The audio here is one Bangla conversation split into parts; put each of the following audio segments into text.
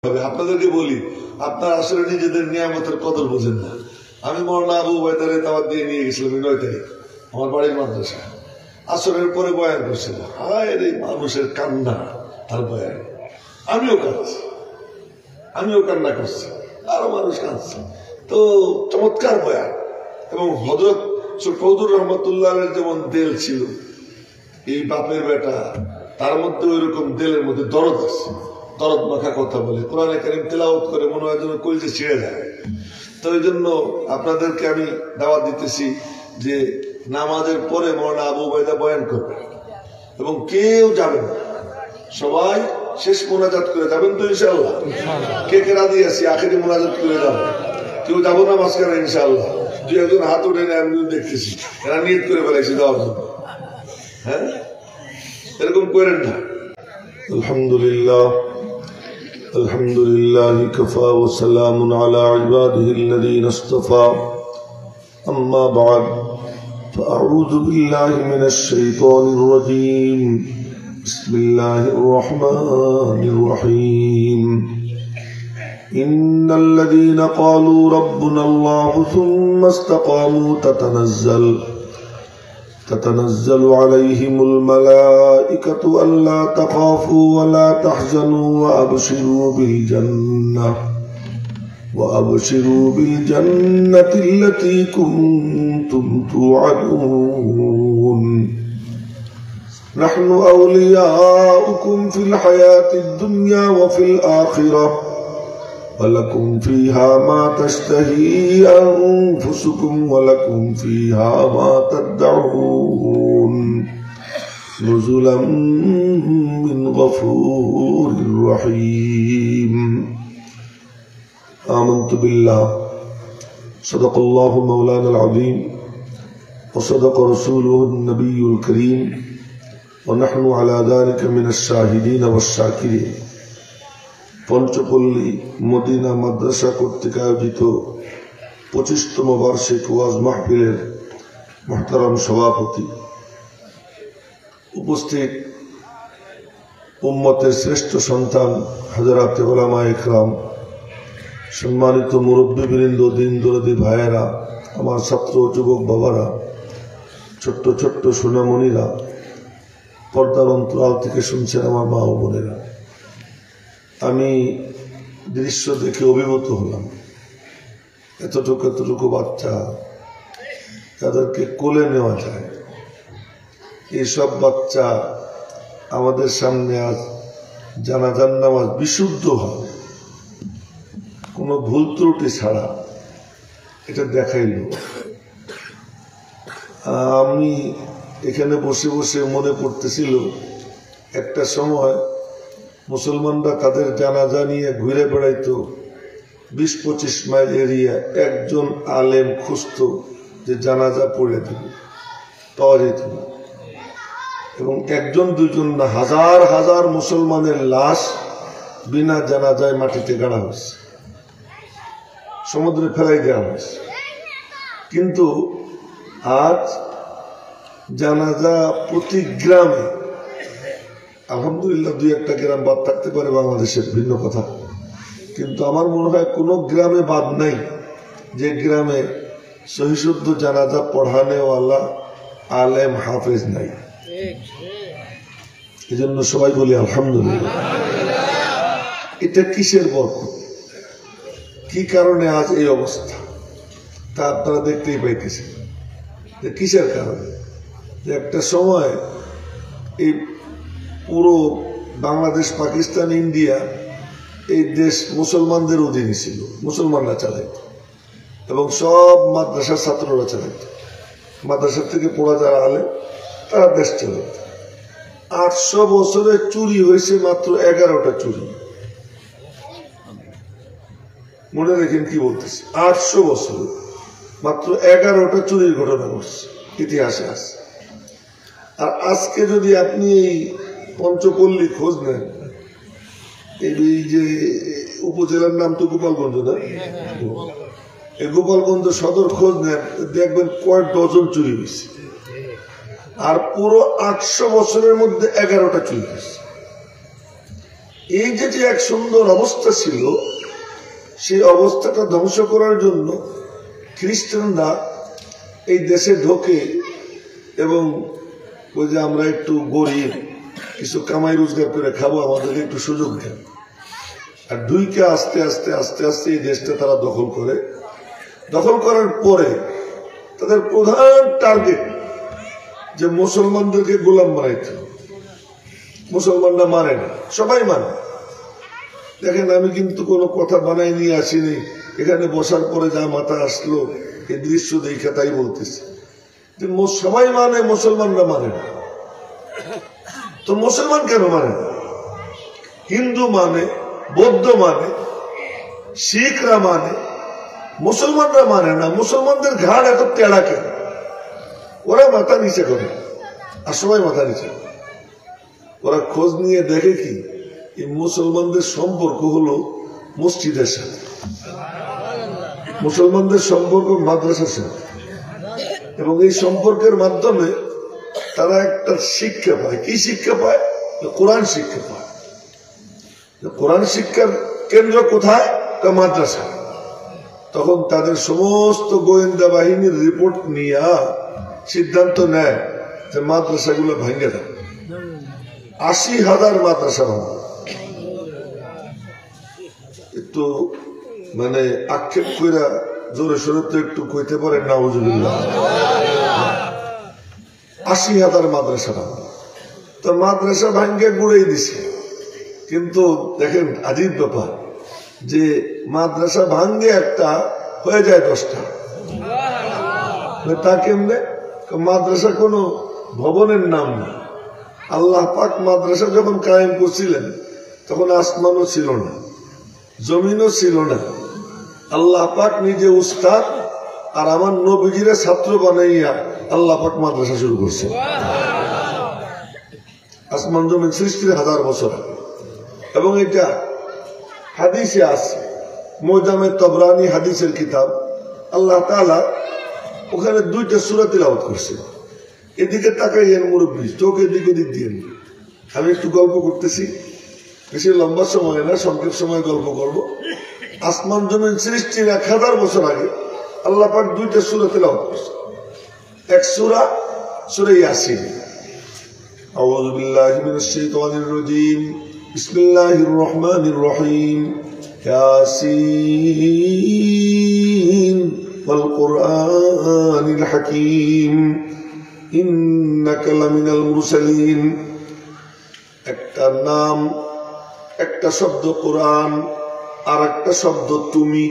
আপনাদেরকে বলি, আপনার আসলে নিজেদের নিয়ামতের কদর বোঝেন না। আমি মৌলানা আবু উবাইদারে দাওয়াত দিয়ে নিয়ে গেছিলাম 9 তারিখ আমার বাড়ির মাদ্রাসা। আসরের পরে বয়ান করছিল, হায় রে মানুষের কান্না আর বয়ান। আমিও কান্না করছি, আরো মানুষ কাঁদছে। তো চমৎকার বয়ান। এবং হযরত ফজলুর রহমতুল্লাহ যেমন দেল ছিল, এই বাপের বেটা, তার মধ্যে ওই রকম দেলের মধ্যে দরদ আছে, দরদ মাখা কথা বলে, কোরআনে কারীম তেলাওয়াত করে, মনে হয় যেন কলিজা ছিঁড়ে যায়। তো এই জন্য আপনাদেরকে আমি দাওয়াত দিতেছি যে নামাজের পরে মৌলানা আবু উবাইদা বয়ান করবে এবং কেউ যাবেন না, সবাই শেষ মোনাজাত করে যাবেন। তো ইনশাআল্লাহ কে কে রাজি আছি আখেরি মোনাজাত করে যাবো, কেউ যাবো না মাঝখানে ইনশাআল্লাহ। 2-1 হাত উঠে নেয়, আমি দেখতেছি এরা নিয়ত করে ফেলাইছি দেওয়ার জন্য। হ্যাঁ, এরকম করেন না। আলহামদুলিল্লাহ আলহামদুলিল্লাহি কাফা ওয়া সালামুন আলা ইবাদিহিল্লাযীনা ইসতাফা, আম্মা বা'দ, فأعوذ بالله من الشيطان الرجيم. بسم الله الرحمن الرحيم. إن الذين قالوا ربنا الله ثم استقاموا تتنزل عليهم الملائكة ألا تخافوا ولا تحزنوا وأبشروا بالجنة التي كنتم توعدون. نحن أولياؤكم في الحياة الدنيا وفي الآخرة ولكم فيها ما تشتهي أنفسكم ولكم فيها ما تدعون نزلا من غفور رحيم. آمنت بالله صدق الله مولانا العظيم وصدق رسوله النبي الكريم ونحن على ذلك من الشاهدين والشاكرين. পঞ্চপল্লী মদিনা মাদ্রাসা কর্তৃক আয়োজিত 25তম বার্ষিক ওয়াজ মাহফিলের মুহতারাম সভাপতি, উপস্থিত উম্মতের শ্রেষ্ঠ সন্তান হযরতে উলামা ইকরাম, সম্মানিত মুরব্বিবৃন্দ, দিন দরদি ভাইয়েরা, আমার ছাত্র যুবক বাবারা, ছোট্ট ছোট্ট সোনামণিরা, পর্দার অন্তরাল থেকে শুনছেন আমার মা ও বোনেরা, আমি দৃশ্য দেখে অভিভূত হলাম। এতটুকু বাচ্চা, তাদেরকে কোলে নেওয়া যায়, এইসব বাচ্চা আমাদের সামনে আজ জানাজার নামাজ বিশুদ্ধ হয়, কোনো ভুল ত্রুটি ছাড়া, এটা দেখাইল। আমি এখানে বসে বসে মনে পড়তেছিল, একটা সময় মুসলমানরা তাদের জানাজা নিয়ে ঘুরে বেড়াইতো 20-25 মাইল এরিয়া, একজন আলেম খুঁজত যে জানাজা পড়ে দেবে, পাওয়া যেত না। এবং 1-2 না, হাজার হাজার মুসলমানের লাশ বিনা জানাজায় মাটিতে গাড়া হয়েছে, সমুদ্রে ফেলাই দেওয়া হয়েছে। কিন্তু আজ জানাজা প্রতি গ্রামে, আলহামদুলিল্লাহ 2-1টা গ্রাম বাদ থাকতে পারে বাংলাদেশের, ভিন্ন কথা, কিন্তু আমার মনে হয় কোনো গ্রামে বাদ নাই যে গ্রামে সহিশুদ্ধ জানাজা পড়ানেওয়ালা আলেম হাফেজ নাই। এই জন্য সবাই বলি আলহামদুলিল্লাহ। এটা কিসের বরকত, কি কারণে আজ এই অবস্থা, তা আপনারা দেখতেই পাইতেছেন যে কিসের কারণে। যে একটা সময় এই পুরো বাংলাদেশ, পাকিস্তান, ইন্ডিয়া, এই দেশ মুসলমানদের অধীনে ছিল, মুসলমানরা চালাইত এবং সব মাদ্রাসার ছাত্ররা চালাইত। মাদ্রাসার থেকে পড়া যারা আলে তারা দেশ চালাইত। 800 বছরে চুরি হয়েছে মাত্র 11টা চুরি। মনে রেখেন কি বলতেছি, 800 বছরে মাত্র 11টা চুরির ঘটনা ঘটছে, ইতিহাসে আছে। আর আজকে যদি আপনি এই পঞ্চপল্লী খোঁজ নেন, এই যে উপজেলার নাম তো গোপালগঞ্জ না, এই গোপালগঞ্জ সদর খোঁজ নেন, দেখবেন কয়েক ডজন চুরি হয়েছে। আর পুরো 800 বছরের মধ্যে 11টা চুরি হয়েছে। এই যে এক সুন্দর অবস্থা ছিল, সেই অবস্থাটা ধ্বংস করার জন্য খ্রিস্টানরা এই দেশে ঢোকে এবং ওই যে আমরা একটু গরিব, কিছু কামাই রোজগার করে খাবো, আমাদেরকে একটু সুযোগ দেন। আর ঢুইকে আস্তে আস্তে আস্তে আস্তে এই দেশটা তারা দখল করে। দখল করার পরে তাদের প্রধান টার্গেট যে মুসলমানদেরকে গোলাম বানাইতে। মুসলমানরা মানে না, সবাই মানে। দেখেন, আমি কিন্তু কোনো কথা বানাই নিয়ে আসিনি, এখানে বসার পরে যা মাথা আসলো এই দৃশ্য দেখে তাই বলতেছি যে সবাই মানে, মুসলমানরা মানে না। তো মুসলমান কেন মানে না? হিন্দু মানে, বৌদ্ধ মানে, শিখরা মানে, মুসলমানরা মানে না। মুসলমানদের ঘাড় এত টেড়া কেন? ওরা মাথা নিচে করে, আর সবাই মাথা নিচে। ওরা খোঁজ নিয়ে দেখে কি এই মুসলমানদের সম্পর্ক হলো মসজিদের সাথে, মুসলমানদের সম্পর্ক মাদ্রাসার সাথে, এবং এই সম্পর্কের মাধ্যমে তারা একটা শিক্ষা পায়। কি শিক্ষা পায়? কোরআন শিক্ষা পায়। কোরআন শিক্ষার কেন্দ্র কোথায়? মাদ্রাসা। তখন তাদের সমস্ত গোয়েন্দা বাহিনীর রিপোর্ট নিয়ে সিদ্ধান্ত নেয় যে মাদ্রাসাগুলো ভেঙে দেয়। 80,000 মাদ্রাসা ভাঙে। একটু মানে আক্ষেপ কইরা জোরে সোরে তো একটু কইতে পারেন নাউজুবিল্লাহ। 80,000 মাদ্রাসা ভাঙে। তো মাদ্রাসা ভাঙ্গে গুড়াই দিছে। কিন্তু দেখেন আজীব ব্যাপার যে মাদ্রাসা ভাঙ্গে একটা হয়ে যায় 10টা। তা কেমনে? মাদ্রাসা কোনো ভবনের নাম না। আল্লাহ পাক মাদ্রাসা যখন কায়েম করছিলেন তখন আসমানও ছিল না, জমিনও ছিল না। আল্লাহ পাক নিজে উস্তাদ আর আমার নবীজিরা ছাত্র বানাইয়া আল্লাহ পাক মাদ্রাসা শুরু করছে। আসমান জমিন সৃষ্টির 1000 বছর আগে। এবং এটা হাদিসে আছে, মুজামে তবরানি হাদিসের কিতাব। আল্লাহ তাআলা ওখানে 2টা সূরা তিলাওয়াত করছে। এদিকে তাকাইয়েন মুরব্বী, চোখ এদিক ওদিক দিয়ে। আমি একটু গল্প করতেছি, বেশি লম্বা সময় না, সংক্ষেপ সময় গল্প করব। আসমান জমিন সৃষ্টির 1000 বছর আগে আল্লাহ পাক 2টা সূরা তিলাওয়াত করছে। এক সূরা সূরা ইয়াসিন। আউযু বিল্লাহি মিনাশ শাইতানির রাজীম। বিসমিল্লাহির রহমানির রহিম। ইয়াসিন ওয়াল কুরআনিল হাকীম ইন্নাকা লামিনাল মুরসালিন। একটা নাম, একটা শব্দ কোরআন, আর একটা শব্দ তুমি।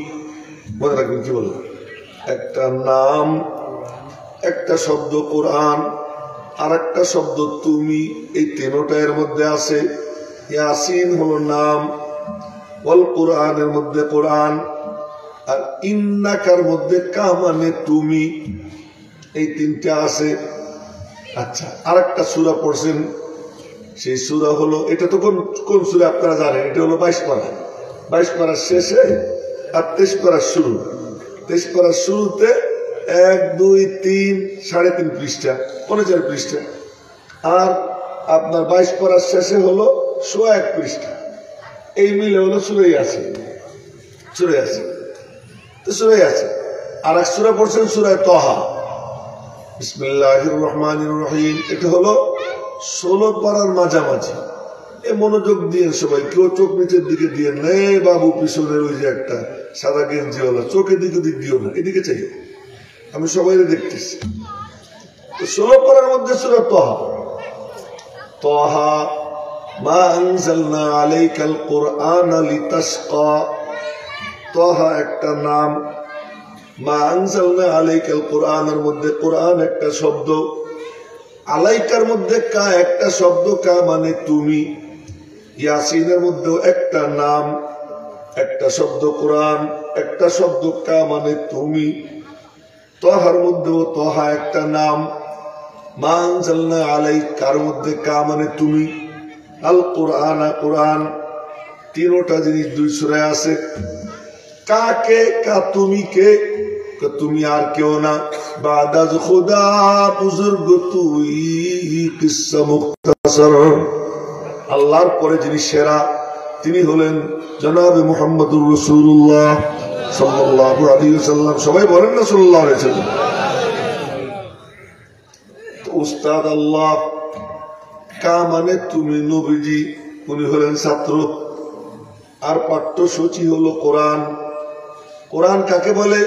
মনে রাখবেন কি বললাম? একটা নাম, একটা শব্দ কোরআন, আর একটা শব্দ তুমি। এই তিনটা এর মধ্যে আছে। ইয়াসিন হলো নাম, ওয়াল কোরআনের মধ্যে কোরআন, আর ইন্নাকার মধ্যে কা মানে তুমি। এই 3টা আছে। আচ্ছা, আর একটা সূরা পড়ছেন, সেই সূরা হলো, এটা তো কোন সূরা আপনারা জানেন, এটা হলো 22 পারা। 22 পারার শেষে আর 23 পারার শুরু। 23 পারার শুরুতে 1, 2, 3, 3.5 পৃষ্ঠা, 49 পৃষ্ঠা। আর আপনার 22 পারার শেষে হলো 101 পৃষ্ঠা। এই মিলে হলো সূরা ইয়াসিন। সূরা ইয়াসিন তো সূরা ইয়াসিন। আর এক সূরা পড়ছেন সূরা তাহা। বিসমিল্লাহির রহমানির রহিম। এটা হলো 16 পারার মাঝামাঝি। এ মনোযোগ দিয়ে সবাই, কেউ চোখ নিচের দিকে দিয়ে নে বাবু, পিছনের ওই যে একটা সাদা গেঞ্জিওয়ালা, চোখের দিকে দিক দিও না, এদিকে চাই। আমি সবাই দেখতেছি। 16 পারার মধ্যে সূরা তাহা। তাহা মা আনজালনা আলাইকাল কুরআনা লিতাশকা। তাহা একটা নাম, মা আনজালনা আলাইকাল কুরআনের মধ্যে কোরআন একটা শব্দ, আলাইকার মধ্যে কা একটা শব্দ, কা মানে তুমি। ইয়াসিনের মধ্যেও একটা নাম, একটা শব্দ কোরআন, একটা শব্দ কা মানে তুমি। তাহার মধ্যেও তাহা একটা নাম, মা আনজালনা আলাইকার মধ্যে কা মানে তুমি, আল কোরআনা কোরআন। 3টা জিনিস 2 সূরায় আছে। কাকে? কা তুমি কে? তুমি আর কেউ না। বাদাজ খুদা বুজুর্গ তুই কিসসা মুখতাসার। আল্লাহর পরে যিনি সেরা তিনি হলেন জনাবে মুহাম্মদুর রাসূলুল্লাহ সাল্লাল্লাহু আলাইহি ওয়াসাল্লাম। সবাই বলেন না সাল্লাল্লাহু আলাইহি ওয়াসাল্লাম। উস্তাদ আল্লাহ কা মানে তুমি নবীজি, উনি হলেন ছাত্র। আর পাঠ্যসূচি হলো কোরআন। কোরআন কাকে বলে?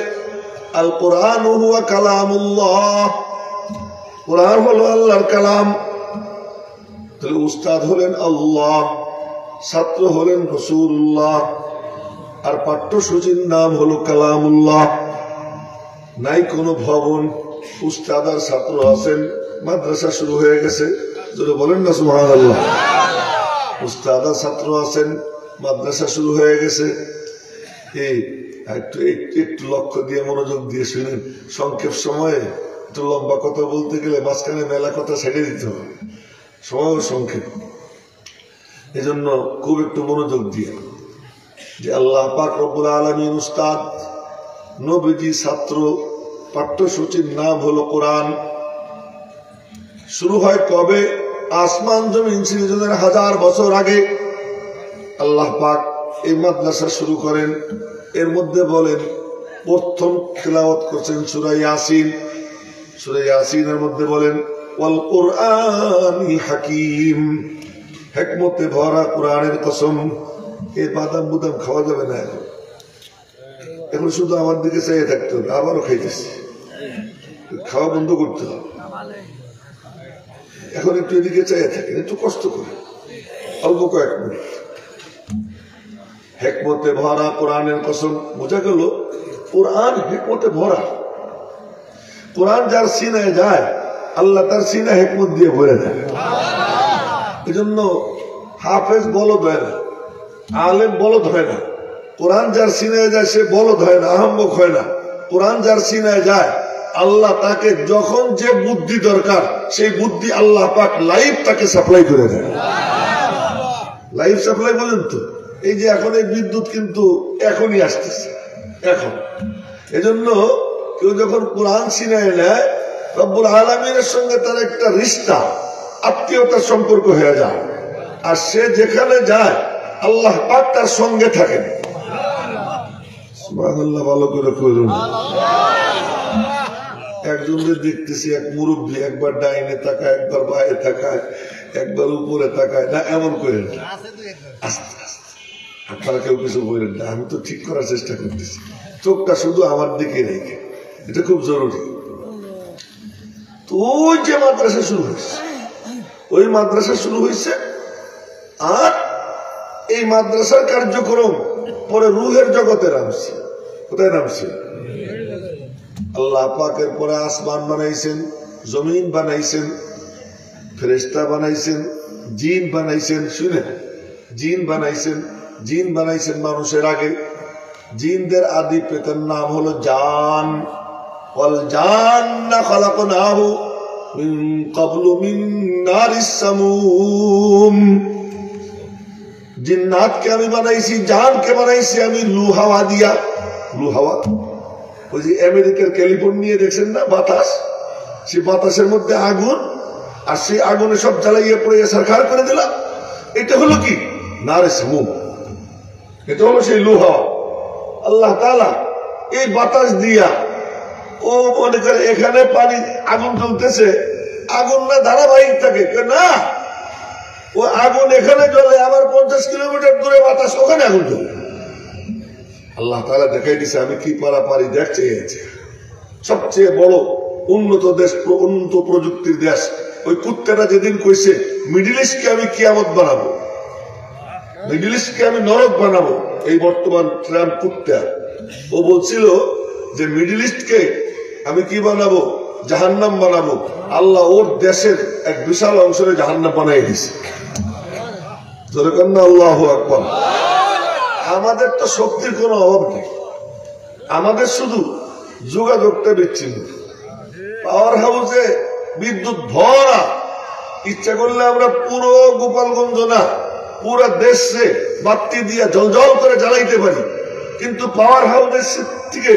আল কোরআন হুয়া কালামুল্লাহ, কোরআন হলো আল্লাহর কালাম। তাহলে উস্তাদ হলেন আল্লাহ, ছাত্র হলেন রাসূলুল্লাহ, আর পাঠ্যসূচির নাম হলো কালামুল্লাহ। নাই কোনো ভবন, উস্তাদ আর ছাত্র আছেন, মাদ্রাসা শুরু হয়ে গেছে, যদি বলেন না সুবহানাল্লাহ। উস্তাদ আর ছাত্র আছেন, মাদ্রাসা শুরু হয়ে গেছে। এই একটু লক্ষ্য দিয়ে মনোযোগ দিয়ে শুনেন। সংক্ষেপ সময়ে একটু লম্বা কথা বলতে গেলে মাঝখানে মেলা কথা ছেড়ে দিতে হবে, সময় সংক্ষেপ। এজন্য খুব একটু মনোযোগ দিয়ে, যে আল্লাহ পাক রব্বুল আলামিন উস্তাদ, নবীজি ছাত্র, পাঠ্যসূচির নাম হলো কোরআন। শুরু হয় কবে? আসমান জমিন সৃজনের 1000 বছর আগে আল্লাহ পাক এই মাদ্রাসা শুরু করেন। এর মধ্যে বলেন প্রথম তেলাওয়াত করছেন সূরা ইয়াসিন। সূরা ইয়াসিনের মধ্যে বলেন ওয়াল কুরআনিল হাকীম, হিকমতে ভরা কোরআনের কসম। এই বাদাম বুদাম খাওয়া যাবে না, এখন শুধু আমার দিকে চাইয়ে থাকতে হবে। আবারও খাইতেছি, খাওয়া বন্ধ করতে হবে। এখন একটু এদিকে চাইয়ে থাকেন, একটু কষ্ট করে, অল্প কয়েক মিনিট। হিকমতে ভরা কোরআনের কসম, বোঝা গেল কোরআন হিকমতে ভরা। কোরআন যার সিনায় যায়, আল্লাহ তার সিনা হিকমত দিয়ে ভরে দেয়। এজন্য হাফেজ বলদ হয় না, আলেম বলদ হয় না। কোরআন যার সিনায় যায় সে বলদ হয় না, আহম্মক হয় না। কোরআন যার সিনায় যায়, আল্লাহ তাকে যখন যে বুদ্ধি দরকার সেই বুদ্ধি আল্লাহ পাক লাইভ তাকে সাপ্লাই করে দেয়। লাইভ সাপ্লাই বলেন তো, এই যে এখন এই বিদ্যুৎ কিন্তু এখনই আসতেছে, এখন। এজন্য কেউ যখন কোরআন সিনায় নেয়, রব্বুল আলামিনের সঙ্গে তার একটা রিশতা, আত্মীয়তার সম্পর্ক হয়ে যায়। আর সে যেখানে যায় আল্লাহ পাক তার সঙ্গে থাকেন। সুবহানাল্লাহ, ভালো করে কইরুন। একজনকে দেখতেছি, এক মুরব্বী, একবার ডাইনে তাকায়, একবার বায়ে তাকায়, একবার উপরে তাকায় না, এমন করেন না। আস্তে আস্তে, আপনারা কেউ কিছু বলেন না, আমি তো ঠিক করার চেষ্টা করতেছি। চোখটা শুধু আমার দিকে রেখে, এটা খুব জরুরি। তো ওই যে মাদ্রাসা শুরু হয়েছে, ওই মাদ্রাসা শুরু হয়েছে। আর এই মাদ্রাসার কার্যক্রম পরে রুহের জগতে নামছে। কোথায় নামছে? আল্লাহ পাকের পরে আসমান বানাইছেন, জমিন বানাইছেন, ফেরেশতা বানাইছেন, জিন বানাইছেন। শুনে, জিন বানাইছেন। জিন বানাইছেন মানুষের আগে। জিনদের আদি পেতের নাম হলো জান। ওয়াল জান্না খালাকনাহু মিন ক্বাবলু মিন নারিস সামুম। জিন্নাতকে আমি বানাইছি, জানকে বানাইছি আমি লুহাওয়া দিয়া। লুহাওয়া ওই যে আমেরিকার ক্যালিফোর্নিয়া দেখছেন না, বাতাস, সেই বাতাসের মধ্যে আগুন, আর সেই আগুনে সব জ্বালাইয়া পড়ে সরকার করে দিলাম। এটা হলো কি? নারে সামুম। এটা হলো সেই লুহাওয়া। আল্লাহ তাআলা এই বাতাস দিয়া, ও মনে করে এখানে পানি আগুন জ্বলতেছে, আগুন না ধারাবাহিক থাকে না, ও আগুন এখানে জ্বলে, আবার 50 কিলোমিটার দূরে বাতাস, ওখানে আগুন জ্বলে। আল্লাহ তাআলা দেখাই দিছে আমি কি পারি। দেখছে সবচেয়ে বড় উন্নত দেশ, উন্নত প্রযুক্তির দেশ, ওই কুত্তাটা যেদিন কইছে মিডিল ইস্টকে আমি কিয়ামত বানাবো, মিডিল ইস্টকে আমি নরক বানাবো, এই বর্তমান ট্রাম্প কুত্তা, ও বলছিল যে মিডিল ইস্টকে আমি কি বানাবো? জাহান্নাম বানাবো। আল্লাহ ওর দেশের এক বিশাল অংশে জাহান্নাম বানাই দিছে। আল্লাহু আকবার। আমাদের তো শক্তির কোনো অভাব নেই, আমাদের শুধু যোগাযোগটা বিচ্ছিন্ন। পাওয়ার হাউসে বিদ্যুৎ ভরা, ইচ্ছা করলে আমরা পুরো গোপালগঞ্জ না, পুরো দেশে বাতি দিয়ে জলজল করে জ্বালাইতে পারি। কিন্তু পাওয়ার হাউসের থেকে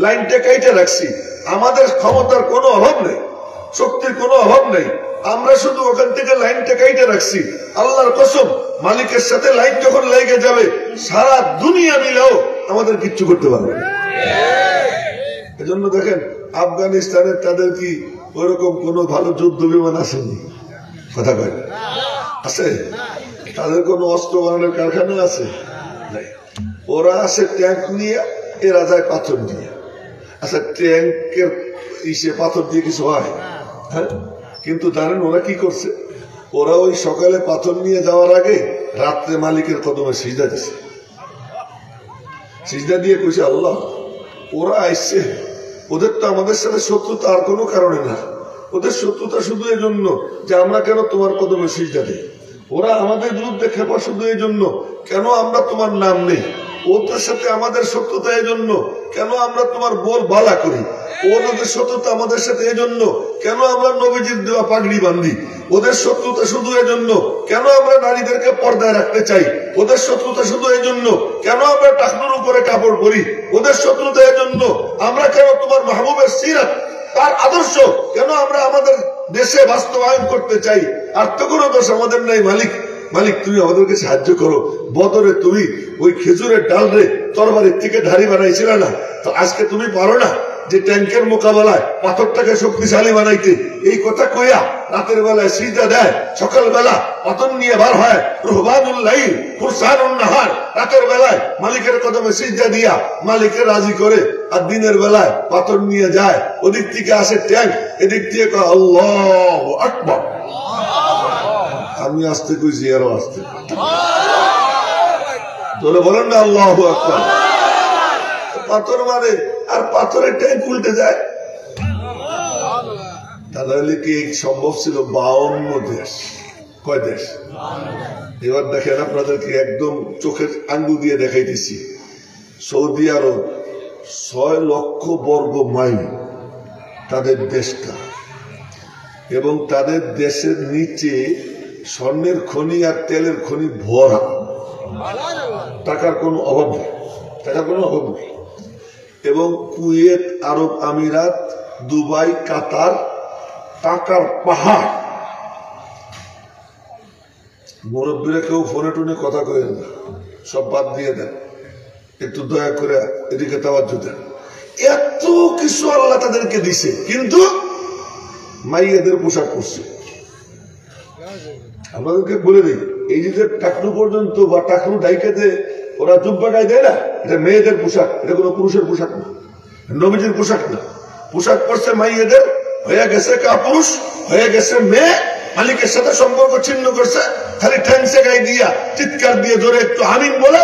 লাইনটা কাইটে রাখছি। আমাদের ক্ষমতার কোনো অভাব নেই, শক্তির কোনো অভাব নেই। আমরা শুধু ওখান থেকে লাইনটা কাইটে রাখছি। আল্লাহর কসম, মালিকের সাথে লাইন যখন লেগে যাবে সারা দুনিয়া মিলেও আমাদের কিচ্ছু করতে পারবে না। এজন্য দেখেন আফগানিস্তানে তাদের কি ওইরকম কোন ভালো যুদ্ধ বিমান আসেনি? কথা কয় আছে? তাদের কোন অস্ত্র বানানোর কারখানা আছে? ওরা আসে ট্যাঙ্ক নিয়ে, এরা যায় পাথর নিয়ে। আচ্ছা, ট্যাঙ্কের ইসে পাথর দিয়ে কিছু হয়? হ্যাঁ, কিন্তু জানেন ওরা কি করছে? ওরা ওই সকালে পাথর নিয়ে যাওয়ার আগে রাত্রে মালিকের কদমে সিজদা দিছে। সিজদা দিয়ে কইছে আল্লাহ, ওরা আইসছে, ওদের তো আমাদের সাথে শত্রুতা আর কোনো কারণে না, ওদের শত্রুতা শুধু এই জন্য যে আমরা কেন তোমার কদমে সিজদা দিই। ওরা আমাদের বিরুদ্ধে খেপা শুধু এই জন্য কেন আমরা তোমার নাম নেই। ওদের সাথে আমাদের শত্রুতা এই জন্য কেন আমরা তোমার বল বালা করি। ওদের শত্রুতা আমাদের সাথে এই জন্য কেন আমরা নবীজির দেওয়া পাগড়ি বান্ধি। ওদের শত্রুতা শুধু এই জন্য কেন আমরা নারীদেরকে পর্দায় রাখতে চাই। ওদের শত্রুতা শুধু এই জন্য কেন আমরা টাকনুর উপরে কাপড় পরি। ওদের শত্রুতা এই জন্য আমরা কেন তোমার মাহবুবের সিরাত, তার আদর্শ কেন আমরা আমাদের দেশে বাস্তবায়ন করতে চাই। আর তো কোনো দোষ আমাদের নাই। মালিক, মালিক তুমি আমাদেরকে সাহায্য করো। বদরে তুমি ওই খেজুরের ডাল রে তরবারির থেকে ধারি বানাইছিল না, তো আজকে তুমি পারো না যে ট্যাঙ্কের মোকাবেলায় পাথরটাকে শক্তিশালী বানাইতে। এই কথা কইয়া রাতের বেলায় সিজদা দেয়, সকালবেলা পাথর নিয়ে বার হয়। রুহবানুল লাইল ফুরসানুন নাহার, রাতের বেলায় মালিকের কদমে সিজদা দিয়া মালিকের রাজি করে, আর দিনের বেলায় পাথর নিয়ে যায়। ওদিক থেকে আসে ট্যাঙ্ক, এদিক থেকে কয় আল্লাহু আকবার। আমি আসতে কইছি, আরো আসতে তোলে বলেন না আল্লাহু আকবার। পাথর মারে আর পাথরের ট্যাঙ্ক উল্টে যায়। তাহলে কি সম্ভব ছিল? 52 দেশ। কয় দেশ? এবার দেখেন আপনাদেরকে একদম চোখের আঙ্গুল দিয়ে দেখাইতেছি। সৌদি আরব 6 লক্ষ বর্গ মাইল তাদের দেশটা, এবং তাদের দেশের নিচে স্বর্ণের খনি আর তেলের খনি ভরা। টাকার কোনো অভাব নেই, টাকার কোনো অভাব নেই। এবং কুয়েত, আরব আমিরাত, দুবাই, কাতার, টাকার পাহাড়। মুরব্বীরা কেউ ফোনে টোনে কথা করেন না, সব বাদ দিয়ে দেন, একটু দয়া করে এদিকে তাওয়াজ্জুহ দেন। এত কিছু আল্লাহ তাদেরকে দিছে, কিন্তু মাইয়াদের পোশাক পরছে। আমাদেরকে বলে দিই, এই যে টাকলু পর্যন্ত বা টাকলু ডাইকাতে ওরা জুব্বা গায়ে দেয় না, এটা মেয়েদের পোশাক, এটা কোনো পুরুষের পোশাক না, নবীজির পোশাক না। পোশাক পরছে মাইয়াদের, হয়ে গেছে কাপুরুষ, হয়ে গেছে মেয়ে, মালিকের সাথে সম্পর্ক ছিন্ন করছে। খালি ঠ্যাংসে গায়ে দিয়া চিৎকার দিয়ে জোরে একটু আমিন বলে,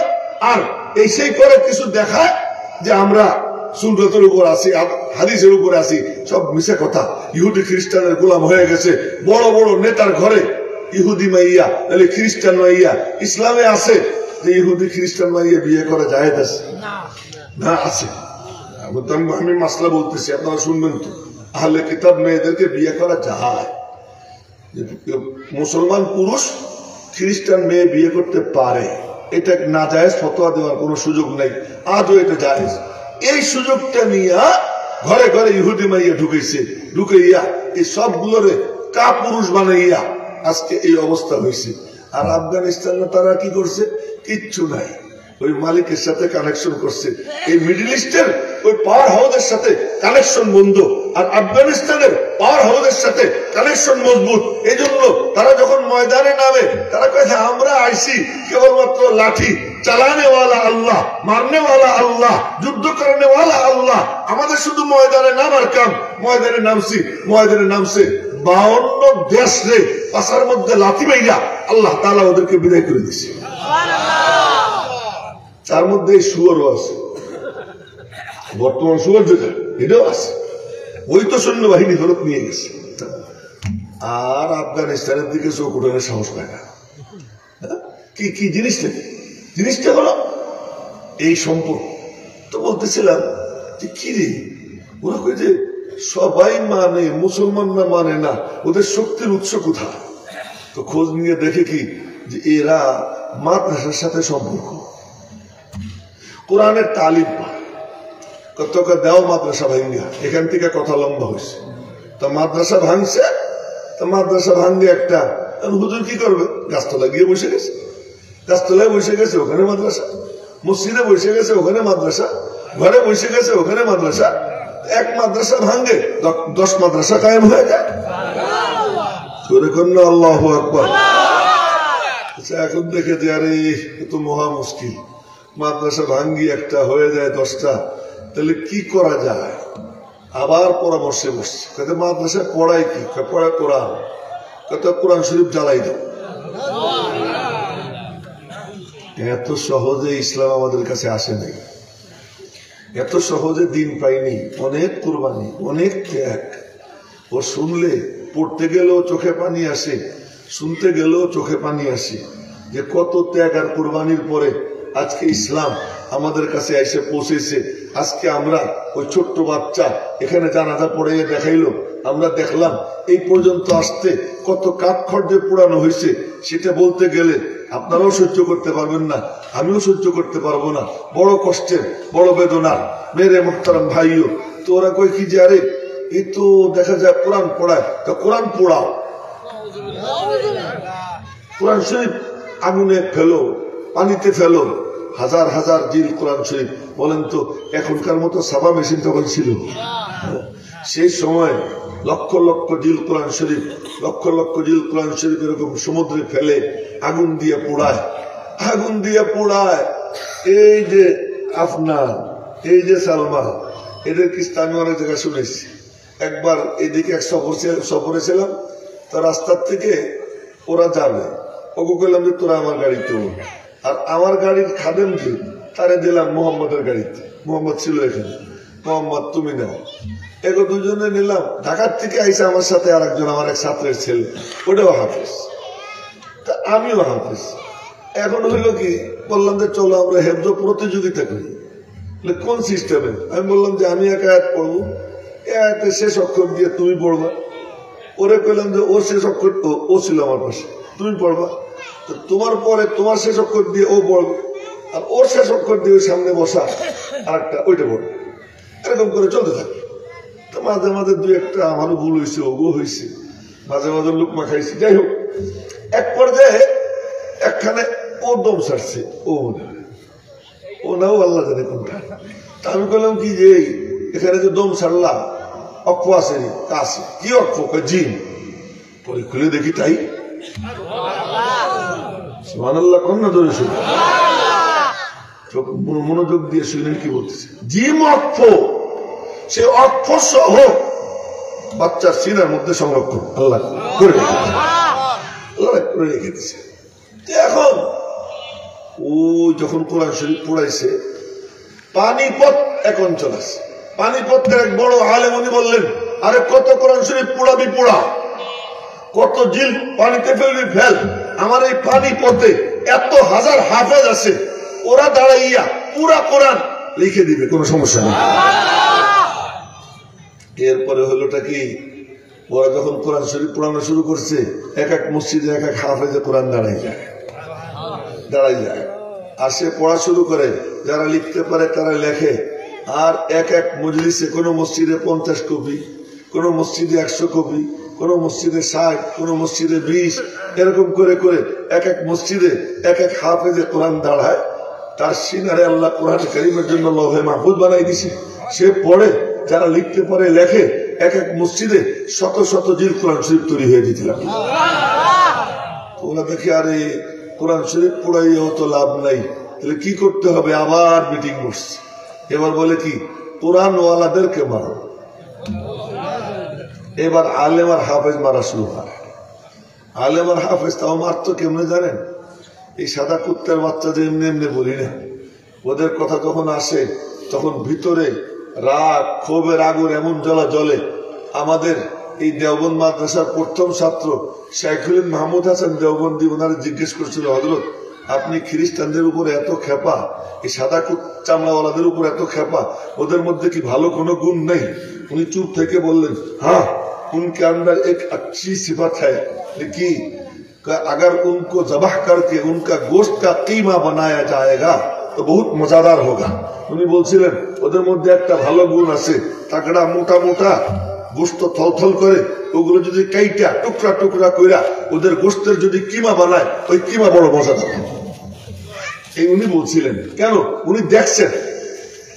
আর এই সেই করে কিছু দেখায় যে আমরা সুন্নতের উপর আছি, হাদিসের উপর আছি। সব মিছে কথা। ইহুদি খ্রিস্টানের গোলাম হয়ে গেছে। বড় বড় নেতার ঘরে ইহুদি মাইয়া, তাহলে খ্রিস্টান মাইয়া। ইসলামে আছে যে ইহুদি খ্রিস্টান মাইয়া বিয়ে করা জায়েজ আছে না? আছে। আমি মাসলা বলতেছি, আপনারা শুনবেন তো। আহলে কিতাব মেয়েদেরকে বিয়ে করা যায়। মুসলমান পুরুষ খ্রিস্টান মেয়ে বিয়ে করতে পারে, এটা না জায়েজ ফতোয়া দেওয়ার কোনো সুযোগ নেই। আজও এটা জায়েজ। এই সুযোগটা নিয়ে ঘরে ঘরে ইহুদি মাইয়া ঢুকেছে, ঢুকাইয়া এই সবগুলোরে কা পুরুষ বানাইয়া আজকে এই অবস্থা হয়েছে। আর আফগানিস্তানে তারা কি করছে? কিচ্ছু নাই, ওই মালিকের সাথে কানেকশন করছে। এই মিডল ইস্টের ওই পাওয়ার হাউসের সাথে কানেকশন বন্ধ, আর আফগানিস্তানের পাওয়ার হাউসের সাথে কানেকশন মজবুত। এই জন্য তারা যখন ময়দানে নামে, তারা কয়েছে আমরা আইসি কেবলমাত্র লাঠি চালানে ওয়ালা আল্লাহ, মারনে ওয়ালা আল্লাহ, যুদ্ধ করনে ওয়ালা আল্লাহ। আমাদের শুধু ময়দানে নামার কাম। ময়দানে নামছি, ময়দানে নামছে 52 দেশ রে পাশার মধ্যে লাথি মাইরা আল্লাহ তাআলা ওদেরকে বিদায় করে দিছে। তার মধ্যে শুয়োরও আছে, বর্তমান শুয়োর যেটা, এটাও আছে। ওই তো সৈন্যবাহিনী ফেরত নিয়ে গেছে। আর আফগানিস্তানের দিকে চোখ উঠানোর সাহস পায় না। কি কি জিনিসটা? জিনিসটা হলো এই সম্পর্ক। তো বলতেছিলাম যে কি রে, ওরা কই যে সবাই মানে, মুসলমানরা মানে না, ওদের শক্তির উৎস কোথায়? তো খোঁজ নিয়ে দেখে কি যে এরা মাদ্রাসার সাথে সম্পর্ক, কোরআনের তালিম পায়। কতকে দেও মাদ্রাসা ভাঙ্গা, এখান থেকে কথা লম্বা হয়েছে। তো মাদ্রাসা ভাঙছে, মাদ্রাসা ভাঙ্গে একটা, হুজুর কি করবে? গাছতলা গিয়ে বসে গেছে, গাছতলায় বসে গেছে, ওখানে মাদ্রাসা। মসজিদে বসে গেছে, ওখানে মাদ্রাসা। ঘরে বসে গেছে, ওখানে মাদ্রাসা। এক মাদ্রাসা ভাঙ্গে 10 মাদ্রাসা কায়েম হয়ে যায়। জোরে কন্যা আল্লাহু আকবার। আচ্ছা, এখন দেখে যে আরে এত মহা মুশকিল, মাদ্রাসা ভাঙ্গি একটা হয়ে যায় 10টা, তাহলে কি করা যায়? আবার পরামর্শে বসছে, কাতে মাদ্রাসায় পড়ায় কি? পড়ায় কোরআন। কত কোরআন শরীফ জ্বালাই দাও। এত সহজে ইসলাম আমাদের কাছে আসে নাই, এত সহজে দিন পাইনি। অনেক কুরবানি, অনেক ত্যাগ। ও শুনলে পড়তে গেলেও চোখে পানি আসে, শুনতে গেলেও চোখে পানি আসে, যে কত ত্যাগ আর কুরবানির পরে আজকে ইসলাম আমাদের কাছে এসে পৌঁছেছে। আজকে আমরা ওই ছোট্ট বাচ্চা এখানে জানাজা পড়ে দেখাইলো, আমরা দেখলাম এই পর্যন্ত আসতে কত কাঠখড় পোড়ানো হয়েছে, সেটা বলতে গেলে আপনারাও সহ্য করতে পারবেন না, আমিও সহ্য করতে পারবো না। বড় কষ্টের, বড় বেদনার। মেরে মোহতারাম ভাইও তো ওরা কই কি যে আরে এই তো দেখা যায় কোরআন পড়ায়, তো কোরআন পড়াও। কোরআন শরীফ আগুনে ফেলো, পানিতে ফেলো, হাজার হাজার জিল কোরআন শরীফ। বলেন তো এখনকার মতো সাবা মেশিন তখন ছিল? সেই সময় লক্ষ লক্ষ জিল কোরআন শরীফ, লক্ষ লক্ষ জিল কোরআন শরীফ এরকম সমুদ্রে ফেলে আগুন দিয়ে পোড়ায়, আগুন দিয়ে পোড়ায়। এই যে আফনান, এই যে সালমান, এদের কিস্তা আমি অনেক জায়গায় শুনেছি। একবার এদিকে এক সফরে ছিলাম, তো রাস্তার থেকে ওরা যাবে, ওকে বললাম যে তোরা আমার গাড়িতে উঠ। আর আমার গাড়ির খাদেম যে তারে দিলাম মোহাম্মদের গাড়িতে, মোহাম্মদ ছিল এখানে, মোহাম্মদ তুমি নাও। এগো দুজনে নিলাম। ঢাকার থেকে আইসা আমার সাথে আর একজন, আমার এক ছাত্রের ছেলে, ওটাও হাফেজ, তা আমিও হাফেজ। এখন হইল কি, বললাম যে চলো আমরা হেফজ প্রতিযোগিতা করি। কোন সিস্টেমে? আমি বললাম যে আমি এক আয়াত পড়বো, এ আয়াতে শেষ অক্ষর দিয়ে তুমি পড়বা। ওরে কইলাম যে ওর শেষ অক্ষর, ও ছিল আমার পাশে, তুমি পড়বা। তো তোমার পরে তোমার শেষ অক্ষর দিয়ে ও পড়বে, আর ওর শেষ অক্ষর দিয়ে ওই সামনে বসা আর একটা ওইটা পড়বে। এরকম করে চলতে থাকে। তো মাঝে মাঝে দুই একটা আমারও ভুল হয়েছে, ওগো হয়েছে, মাঝে মাঝে লুকমা খাইছি। যাই হোক, এক পর্যায়ে একখানে ও দম ছাড়ছে, ও নাও আল্লাহ জানে কোনটা। তা আমি বললাম কি যে এখানে যে দম ছাড়লাম অক্ষ আছে, আছে কি অক্ষ? জিন। পরে খুলে দেখি তাই। সুবহানাল্লাহ, কন্যা ধরে শুনে মনোযোগ দিয়ে শুনেন কি বলতেছে। জিম অক্ষ, সে অক্ষ সহ বাচ্চার সিনার মধ্যে সংরক্ষণ আল্লাহ করে রেখেছে, আল্লাহ করে রেখে দিচ্ছে। এখন ও যখন কোরআন শরীফ পড়াইছে, পানিপথ এক অঞ্চল আছে, পানিপথের এক বড় আলেম উনি বললেন, আরে কত কোরআন শরীফ পোড়াবি পোড়া, কত জিল পানিতে ফেলবি ফেল, আমার এই পানিপথে এত হাজার হাফেজ আছে, ওরা দাঁড়াইয়া পুরা কোরআন লিখে দিবে, কোনো সমস্যা নেই। এরপরে হলোটা কি, ওরা যখন কোরআন শরীফ পড়ানো শুরু করছে, এক এক মসজিদে এক এক হাফেজে কোরআন দাঁড়াই যায়, আর সে পড়া শুরু করে। যারা লিখতে পারে তারা লেখে, আর এক এক মজলিসে কোনো মসজিদে 50 কপি, কোনো মসজিদে 100 কপি, কোনো মসজিদে 60, কোনো মসজিদে 20, এরকম করে করে এক এক মসজিদে এক এক হাফেজে কোরআন দাঁড়ায়। তার সিনারে আল্লাহ কোরআন কারীমের জন্য লৌহে মাহফুজ বানাই দিছে, সে পড়ে। যারা লিখতে পারে লেখে, এক এক মসজিদে শত শত জিল কোরআন শরীফ তৈরি হয়ে দিয়েছিলাম। ওরা দেখে আরে কোরআন শরীফ পড়াইও তো লাভ নাই, তাহলে কি করতে হবে? আবার মিটিং বসছে। এবার বলে কি, কোরআন ওয়ালাদেরকে মারো। এবার আলেম আর হাফেজ মারা শুরু হয়। আলেম আর হাফেজ তাও মারতো কেমনে জানেন? এই সাদা কুত্তার বাচ্চা যে এমনি এমনি বলি না, ওদের কথা যখন আসে তখন ভিতরে রাগ ক্ষোভের আগুন এমন জ্বলা জ্বলে। আমাদের এই দেওবন্দ মাদ্রাসার প্রথম ছাত্র শাইখুল মাহমুদ হাসান দেওবন্দি, ওনারা জিজ্ঞেস করছিল, হযরত আপনি খ্রিস্টানদের উপরে এত খেপা, এই সাদা চামড়াওয়ালাদের উপর এত খেপা, ওদের মধ্যে কি ভালো কোনো গুণ নেই? উনি চুপ থেকে বললেন, হ্যাঁ उनके अंदर एक अच्छी सिफत है कि अगर उनको जबाह करके उनका गोश्त का कीमा बनाया जाएगा तो बहुत मजादार होगा। उन्हीं बोलছিলেন ওদের মধ্যে একটা ভালো গুণ আছে, তাগড়া মোটা মোটা গোস্ত থলথল করে, ওগুলো যদি কাইটা টুকরা টুকরা কইরা ওদের গোস্তের যদি কিমা বানায়, ওই কিমা বড় মজাদার। এই উনি বলছিলেন, কেন? উনি দেখছেন,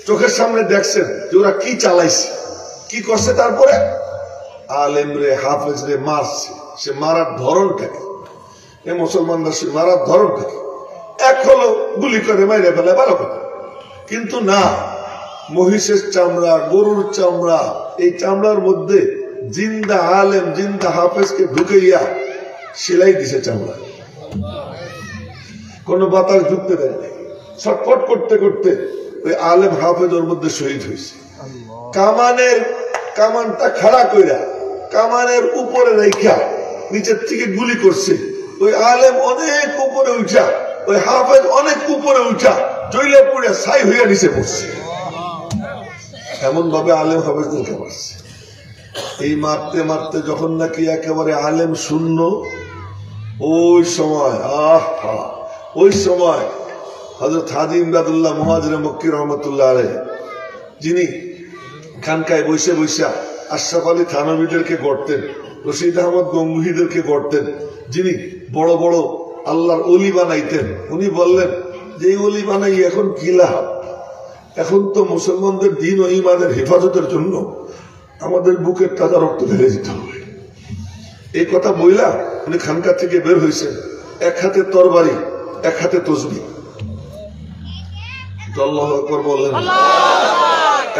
চোখের সামনে দেখছেন যে ওরা কি চালাইছে, কি করছে। তারপরে আলেম রে, হাফেজ রে মারছে। সে মারার ধরনটাকে, এ মুসলমানরা সে মারার ধরনটাকে এক হলো গুলি করে মাইরে ফেলে, ভালো কথা। কিন্তু না, মহিষের চামড়া, গরুর চামড়া, এই চামড়ার মধ্যে জিন্দা আলেম, জিন্দা হাফেজকে ঢুকাইয়া সেলাই দিছে চামড়া। কোন বাতাস ঢুকতে দেয় নাই। ছটফট করতে করতে ওই আলেম হাফেজ ওর মধ্যে শহীদ হয়েছে। কামানটা খাড়া কইরা কামানের উপরে রেখা নিচের থেকে গুলি করছে। ওই আলেম অনেক উপরে উঠা, ওই হাফেজ অনেক উপরে উঠা, জইলে পড়ে ছাই হইয়া নিচে পড়ছে। এমন ভাবে আলেম হাফেজদেরকে মারছে। এই মারতে মারতে যখন নাকি একেবারে আলেম শূন্য, ওই সময় ওই সময় হযরত হাজী ইমদাদুল্লাহ মুহাজিরে মক্কি রহমতুল্লাহ আলাইহি, যিনি খানকায় বসে বসে আশরাফ আলী থানভীদেরকে গড়তেন, রশিদ আহমদ গঙ্গুহিদেরকে গড়তেন, যিনি বড় বড় আল্লাহর অলি বানাইতেন, উনি বললেন যে এই অলি বানাই এখন কি লাভ? এখন তো মুসলমানদের দিন ও ঈমানের হেফাজতের জন্য আমাদের বুকের তাজা রক্ত ঢেলে দিতে হবে। এই কথা বইলা উনি খানকা থেকে বের হয়েছেন, এক হাতে তরবারি, এক হাতে তসবিহ। আল্লাহু আকবার বললেন।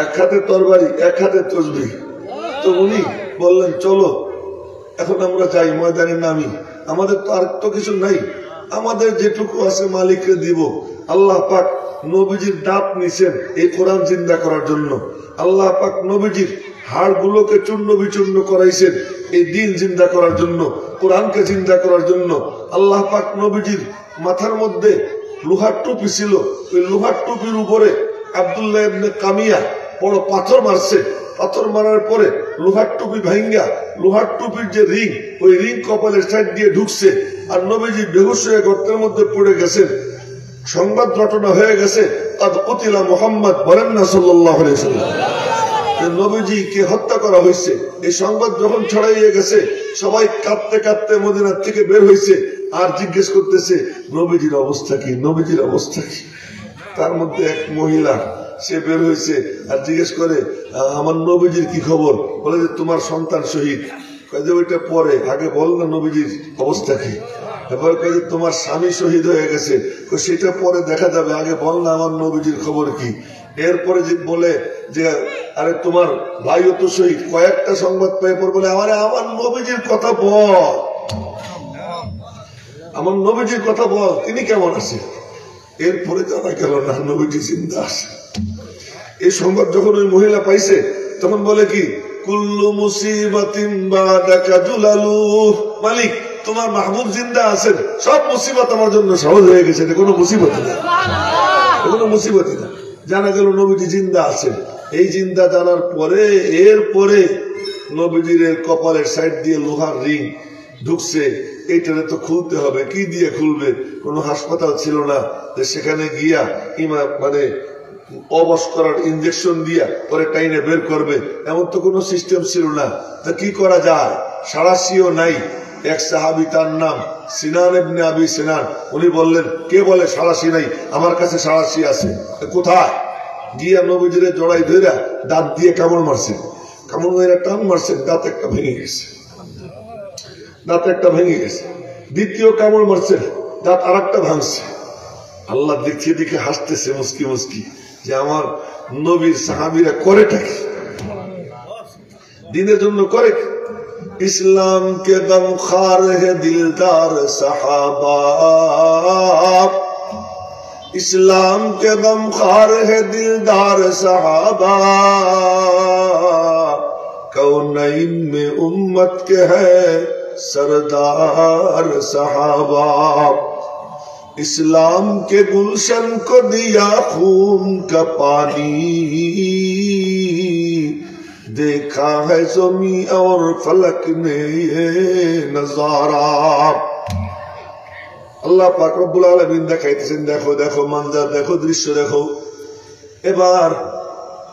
এক হাতে তরবারি, এক হাতে তসবিহ। তো উনি বললেন চলো এখন আমরা যাই ময়দানে নামি, আমাদের তো আর তো কিছু নাই, আমাদের যেটুকু আছে মালিককে দিব। আল্লাহ পাক নবীজির দাঁত নিছেন এই কোরআন জিন্দা করার জন্য। আল্লাহ পাক নবীজির হাড় গুলোকে চূর্ণ বিচূর্ণ করাইছেন এই দিন জিন্দা করার জন্য, কোরআনকে জিন্দা করার জন্য। আল্লাহ পাক নবীজির মাথার মধ্যে লোহার টুপি ছিল, ওই লোহার টুপির উপরে আব্দুল্লাহ ইবনে কামিয়া বড় পাথর মারছে। পাথর মারার পরে লোহার টুপি ভাঙ্গা, লোহার টুপির যে রিং, ওই রিং কপালের সাইড দিয়ে ঢুকছে। আর নবীজি বেহুশ হয়ে গর্তের মধ্যে পড়ে গেছেন। সংবাদ রটনা হয়ে গেছে, কাদ কুতিলা মুহাম্মদ, বলেন না সাল্লাল্লাহু আলাইহি ওয়াসাল্লাম, নবীজি কে হত্যা করা হয়েছে। এই সংবাদ যখন ছড়াইয়ে গেছে, সবাই কাঁদতে কাঁদতে মদিনার থেকে বের হয়েছে আর জিজ্ঞেস করতেছে নবীজির অবস্থা কি, নবীজির অবস্থা কি। তার মধ্যে এক মহিলা, সে বের হয়েছে আর জিজ্ঞেস করে আমার নবীজির কি খবর? বলে যে তোমার সন্তান শহীদ। কাজে ওইটা পরে, আগে বল না নবীজির অবস্থা কি। এরপরে কাজে তোমার স্বামী শহীদ হয়ে গেছে, সেটা পরে দেখা যাবে, আগে বল না আমার নবীজির খবর কি। এরপরে যে বলে যে আরে তোমার ভাইও তো শহীদ। কয়েকটা সংবাদ পেয়ে পর বলে আমার নবীজির কথা বল, আমার নবীজির কথা বল, তিনি কেমন আছে। এরপরে জানা গেল না নবীজি জিন্দা আছে। এই সংবাদ যখন ওই মহিলা পাইছে, তখন বলে কি কুল্লু মুসিবাতিন বাদাকা জুলালু, মালিক তোমার মাহবুব জিন্দা আছেন, সব মুসিবত আমার জন্য সহজ হয়ে গেছে। এটা কোনো মুসিবত না, কোনো মুসিবতই না। জানা গেল নবীজি জিন্দা আছেন। এই জিন্দা জানার পরে এরপরে নবীজির কপালের সাইড দিয়ে লোহার রিং ঢুকছে। এইটারে তো খুলতে হবে, কি দিয়ে খুলবে? কোনো হাসপাতাল ছিল না যে সেখানে গিয়া মানে অবশ করার ইঞ্জেকশন দিয়া পরে টাইনে বের করবে, এমন তো কোনো সিস্টেম ছিল না। তা কি করা যায়? সারাশিও নাই। এক সাহাবী, তার নাম সিনান ইবনে আবি সিনান, উনি বললেন কে বলে সারাশি নাই? আমার কাছে সারাশি আছে। কোথায়? গিয়া নবীজিরে জড়াই ধইরা দাঁত দিয়ে কামড় মারছেন, কামড় মেরে টান মারছেন, দাঁত একটা ভেঙে গেছে, দাঁত একটা ভেঙে গেছে। দ্বিতীয় কামড় মারছেন, দাঁত আর একটা ভাঙছে। আল্লাহ দেখিয়ে দেখে হাসতেছে মুস্কি মুস্কি যে আমার নবীর সাহাবীরা করেটা কি, দিনের জন্য করে কি। ইসলাম কে দম খার হে দিলদার সাহাবা, ইসলাম কে দম খার হে দিলদার সাহাবা, কৌনৈন में उम्मत के है सरदार साहबा, इस्लाम के गुलशन को दिया खून का पानी, देखा है ज़मीं और फलक ने ये नजारा। আল্লাহ পাক রব্বুল আলামিন দেখাইতেছেন, দেখো দেখো মঞ্জার, দেখো দৃশ্য দেখো। এবার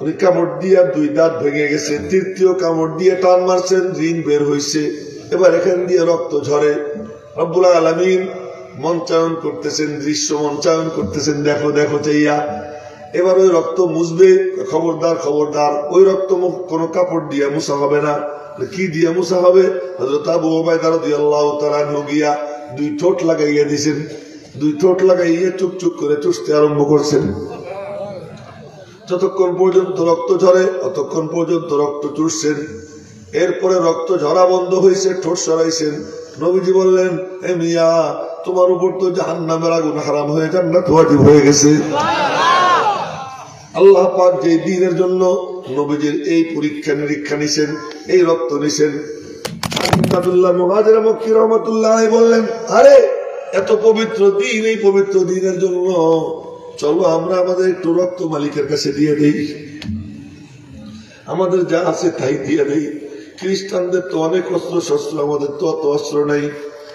উনি কামড় দিয়া 2 দাঁত ভেঙে গেছে, তৃতীয় কামড় দিয়ে টান মারছেন, ঋণ বের হয়েছে, এবার এখান দিয়ে রক্ত ঝরে। রব্বুল আলামিন মঞ্চায়ন করতেছেন, দৃশ্য মঞ্চায়ন করতেছেন, দেখো দেখো চাইয়া। এবার ওই রক্ত মুছবে, খবরদার খবরদার, ওই রক্ত কোন কাপড় দিয়া মুছা হবে না। কি দিয়া মুছা হবে? হযরত আবু উবাইদা রাদিয়াল্লাহু তাআলা গিয়া 2 ঠোঁট লাগাইয়া দিয়েছেন, 2 ঠোঁট লাগাইয়া চুপ চুপ করে চুষতে আরম্ভ করছেন। যতক্ষণ পর্যন্ত রক্ত ঝরে ততক্ষণ পর্যন্ত রক্ত চুষছেন। এরপরে রক্ত ঝরা বন্ধ হয়েছে, ঠোঁট সরাইছেন। নবীজি বললেন, এ মিয়া, তোমার উপর তো জাহান্নামের আগুন হারাম হয়ে জান্নাত ওয়াজিব হয়ে গেছে। আল্লাহ পাক যে দ্বীনের জন্য নবীজির এই পরীক্ষা নিরীক্ষা নিছেন, এই রক্ত নিছেন। আব্দুল্লাহ মুহাজির মক্কি রাহমাতুল্লাহ বললেন, আরে এত পবিত্র দ্বীন, এই পবিত্র দ্বীনের জন্য চলো আমরা আমাদের একটু রক্ত মালিকের কাছে দিয়ে দেই, আমাদের যা আছে তাই দিয়ে দেই। খ্রিস্টানদের তো অনেক অস্ত্র শস্ত্র, আমাদের তো অত অস্ত্র নেই,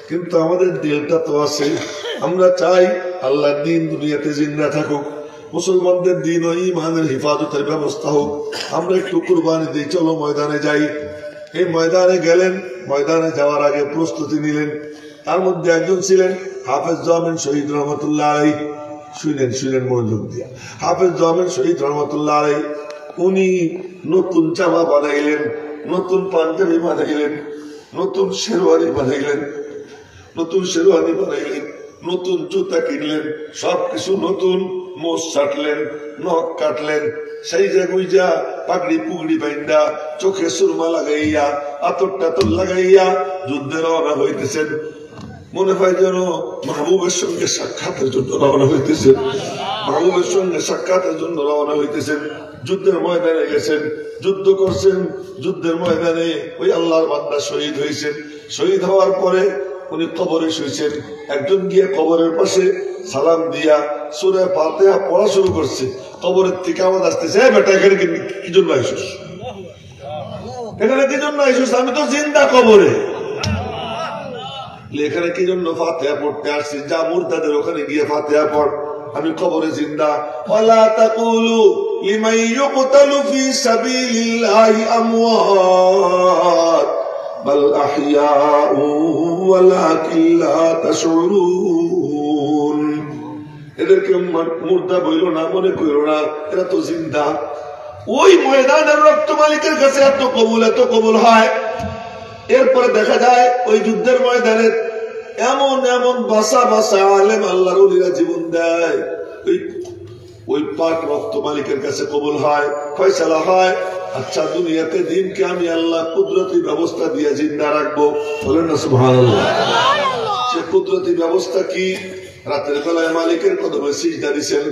কিন্তু আমাদের দিলটা তো আছে। আমরা চাই আল্লাহর দ্বীন দুনিয়াতে জিন্দা থাকুক, মুসলমানদের দ্বীন ও ঈমানের হেফাজতের ব্যবস্থা হোক। আমরা একটু কুরবানি দিই, চলো ময়দানে যাই। এই ময়দানে গেলেন, ময়দানে যাওয়ার আগে প্রস্তুতি নিলেন। তার মধ্যে একজন ছিলেন হাফেজ জামিন শহীদ রহমতুল্লাহ আলাইহি। শুনেন মনোযোগ দিয়া, হাফেজ জামিন শহীদ রহমতুল্লাহ আলাইহি উনি নতুন জামা বানাইলেন, নতুন পাঞ্জাবি বানাইলেন, নতুন শেরওয়ানি বানাইলেন, নতুন জুতা কিনলেন, সবকিছু নতুন। মোষ ছাটলেন, নখ কাটলেন, সেই যা পাগড়ি পুগড়ি বাইন্দা, চোখে সুরমা লাগাইয়া, আতর টাতর লাগাইয়া যুদ্ধে রওনা হইতেছেন। মনে হয় যেন মাহবুবের সঙ্গে সাক্ষাতের জন্য রওনা হইতেছেন, মাহবুবের সঙ্গে সাক্ষাতের জন্য রওনা হইতেছেন। যুদ্ধের ময়দানে গেছেন, যুদ্ধ করছেন। যুদ্ধের ময়দানে ওই আল্লাহর বান্দা শহীদ হয়েছেন। শহীদ হওয়ার পরে উনি কবরে শুয়েছেন। একজন গিয়ে কবরের পাশে সালাম দিয়া সূরা ফাতিহা পড়া শুরু করছে। কবরের থেকে আওয়াজ আসতেছে, বেটা এখানে কি জন্য আইসুস? এখানে কি জন্য আইসুস? আমি তো জিন্দা কবরে। এখানে কি জন্য ফাতিহা পড়তে আসছি? যা মুরতাদের ওখানে গিয়ে ফাতিহা পড়, আমি কবরে জিন্দা। ওয়ালা তাকুলু লিমান ইউকতালু ফি সাবিলিল্লাহি আমওয়াত বাল আহইয়াউ ওয়ালাকিন লা তাশউরুন। এদেরকে মুর্দা বইলো না, মনে কইরো না, এরা তো জিন্দা। ওই ময়দানের রক্ত মালিকের কাছে এত কবুল হয়। এরপরে দেখা যায় ওই যুদ্ধের ময়দানে এমন এমন বাসা বাসা আলেম আল্লাহর ওলিরা জীবন দেয়, ওই পাক রক্ত মালিকের কাছে কবুল হয়, ফয়সালা হয়। আচ্ছা, দুনিয়াতে দিনকে আমি আল্লাহ কুদরতি ব্যবস্থা দিয়ে জিন্দা রাখবো, বলেন না সুবহানাল্লাহ। সে কুদরতি ব্যবস্থা কি? রাতের বেলায় মালিকের কদমে সিজদা দিছেন।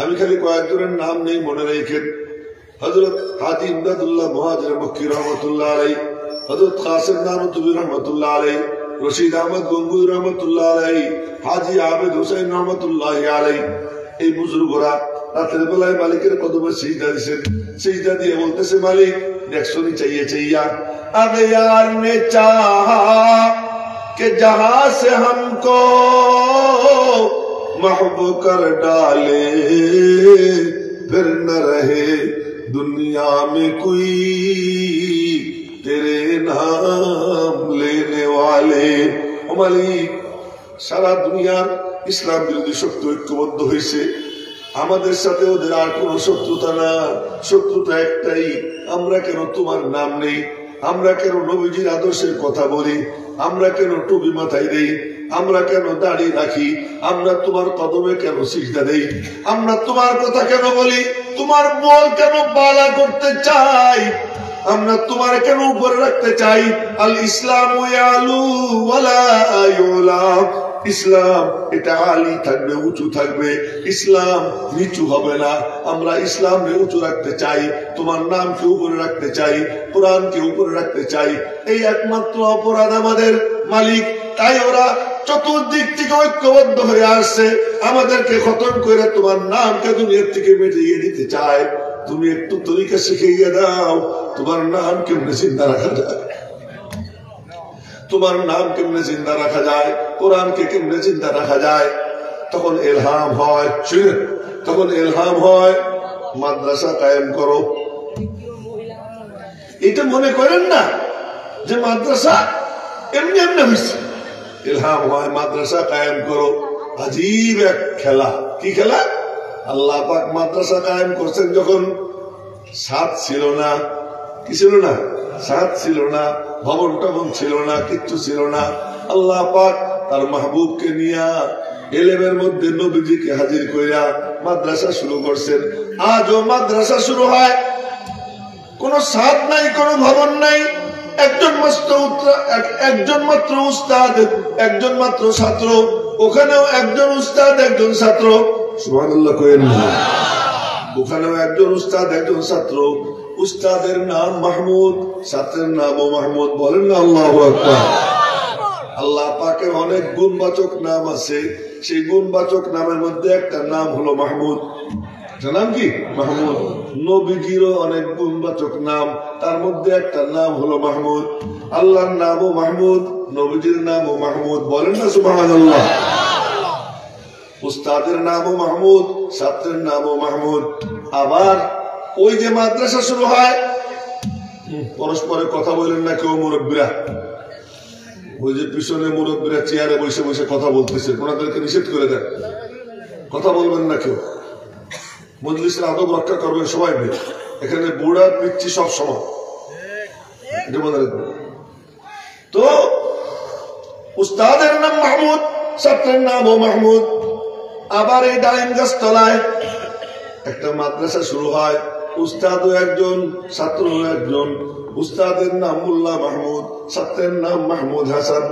আমি খালি কয়েকজনের নাম নেই, মনে রেখেন। হযরত হাজী ইমদাদুল্লাহ মুহাজির মক্কি রহমাতুল্লাহ আলাইহি, হযরত কাসিম নানুতুবি রহমাতুল্লাহ আলাইহি, রশিদ আহমদ গঙ্গুই রহমাতুল্লাহ আলাইহি, হাজী আবেদ হুসাইন রহমাতুল্লাহ আলাইহি, এই বুজুর্গরা রাতের বেলায় মালিকের কদমে সিজদা দিছেন। সিজদা দিয়ে বলতেছে, মালিক দেখছনি চাইয়ে চাইয়া আগে यार ने चाहा कि जहां से हमको महबूब कर डाले फिर न रहे दुनिया में कोई तेरे नाम लेने वाले। ও মালিক, সারা দুনিয়ার ইসলাম বিরোধী শক্তি ঐক্যবদ্ধ হয়েছে, আমাদের সাথে ওদের আর কোন শত্রুতা না, শত্রুতা একটাই, আমরা কেন তোমার নাম নেই, আমরা কেন নবীজির আদর্শের কথা বলি, আমরা কেন টুপি মাথায় দেই, আমরা কেন দাড়ি রাখি, আমরা তোমার কদমে কেন সিজদা দেই, আমরা তোমার কথা কেন বলি, তোমার বল কেন পালা করতে চাই, আমরা তোমার কেন উপরে রাখতে চাই। আল ইসলাম ইয়ালু ওয়ালা ইউলা, ইসলাম এটা আলী থাকবে, উঁচু থাকবে, ইসলাম নিচু হবে না। আমরা ইসলামকে উঁচু রাখতে চাই, তোমার নামকে উপরে রাখতে চাই, কোরআনকে উপরে রাখতে চাই। এই একমাত্র অপরাধ আমাদের, মালিক। তাই ওরা চতুর্দিক থেকে ঐক্যবদ্ধ হয়ে আসছে, আমাদেরকে খতম করে তোমার নামকে দুনিয়ার থেকে মিটিয়ে দিতে চায়। তুমি একটু তরিকা শিখিয়ে দাও, তোমার নাম কেমনে জিন্দা রাখা যায়, তোমার নাম কেমনে জিন্দা রাখা যায়, কোরআনকে কেমনে জিন্দা রাখা যায়। তখন ইলহাম হয়, তখন ইলহাম হয়। মাদ্রাসা কায়েম করো। এটা মনে করেন না যে মাদ্রাসা এমনি এমনি হয়েছে, ইলহাম হয় মাদ্রাসা কায়েম করো। আজীব এক খেলা। কি খেলা? আল্লাহ পাক মাদ্রাসা কায়েম করছেন যখন ছাদ ছিল না, কি ছিল না? ছাদ ছিল না, ভবন টবন ছিল না, কিচ্ছু ছিল না। আল্লাহ পাক তার মাহবুবকে নিয়া এলেমের মধ্যে নবীজিকে হাজির কইরা মাদ্রাসা শুরু করছেন। আজও মাদ্রাসা শুরু হয়, কোন ছাদ নাই, কোন ভবন নাই, একজন মাত্র উস্তাদ, একজন মাত্র ছাত্র। ওখানেও একজন উস্তাদ, একজন ছাত্র। সুবহানাল্লাহ কইেন না। ওখানেও একজন উস্তাদ, একজন ছাত্র। উস্তাদের নাম মাহমুদ, ছাত্রের নামও মাহমুদ। বলেন না আল্লাহু আকবার। আল্লাহ পাকের অনেক গুণবাচক নাম আছে, সেই গুণবাচক নামের মধ্যে একটা নাম হলো মাহমুদ। নাম কি? মাহমুদ। নবীজিরও অনেক গুণবাচক নাম, তার মধ্যে একটা নাম হলো মাহমুদ। আল্লাহর নামও মাহমুদ, নবীজির নামও মাহমুদ। বলেন না সুবহানাল্লাহ। উস্তাদের নামও মাহমুদ, ছাত্রের নামও মাহমুদ। আবার ওই যে মাদ্রাসা শুরু হয়, পরস্পরের কথা বলেন না কেউ মুরব্বীরা। ওই যে পিছনে মুরব্বীরা চেয়ারে বসে বসে কথা বলতেছে, ওনাদেরকে নিষেধ করে দেন, কথা বলবেন না কেউ। মজলিসের আদব রক্ষা করবেন সবাই মিলে। এখানে বুড়া পিচ্ছি সব সমান, এটা মনে রাখবেন। তো উস্তাদের নাম মাহমুদ, ছাত্রের নামও মাহমুদ। আবার এই ডালিম গাছ তলায় একটা মাদ্রাসা শুরু হয়, উস্তাদও একজন, ছাত্রও একজন। উস্তাদের নাম মোল্লা মাহমুদ, ছাত্রের নাম মাহমুদ হাসান।